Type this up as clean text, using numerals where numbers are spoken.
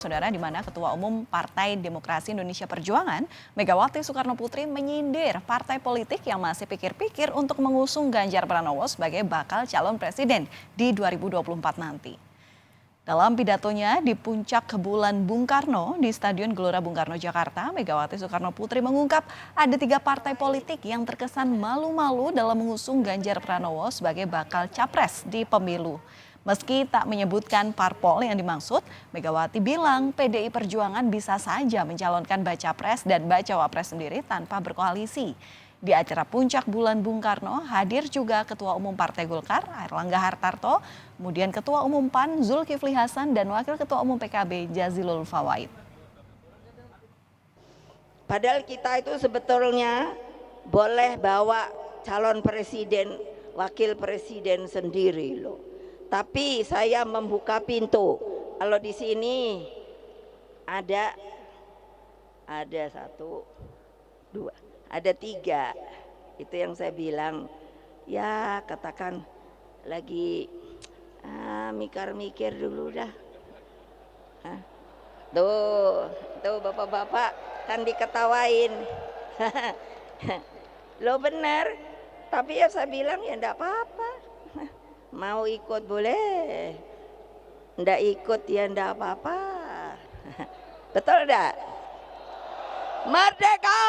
Saudara, di mana Ketua Umum Partai Demokrasi Indonesia Perjuangan, Megawati Soekarno Putri menyindir partai politik yang masih pikir-pikir untuk mengusung Ganjar Pranowo sebagai bakal calon presiden di 2024 nanti. Dalam pidatonya di puncak bulan Bung Karno di Stadion Gelora Bung Karno, Jakarta, Megawati Soekarno Putri mengungkap ada 3 partai politik yang terkesan malu-malu dalam mengusung Ganjar Pranowo sebagai bakal capres di pemilu. Meski tak menyebutkan parpol yang dimaksud, Megawati bilang PDI Perjuangan bisa saja mencalonkan baca pres dan bacawa pres sendiri tanpa berkoalisi. Di acara puncak bulan Bung Karno hadir juga Ketua Umum Partai Golkar Airlangga Hartarto, kemudian Ketua Umum PAN Zulkifli Hasan dan Wakil Ketua Umum PKB Jazilul Fawait. Padahal kita itu sebetulnya boleh bawa calon presiden, wakil presiden sendiri loh. Tapi saya membuka pintu. Kalau di sini ada 1, 2, ada 3. Itu yang saya bilang. Ya katakan lagi mikir dulu dah. Tuh bapak-bapak kan diketawain. Lo benar. Tapi ya saya bilang ya enggak apa-apa. Mau ikut boleh, ndak ikut ya ndak apa-apa. Betul ndak? Merdeka!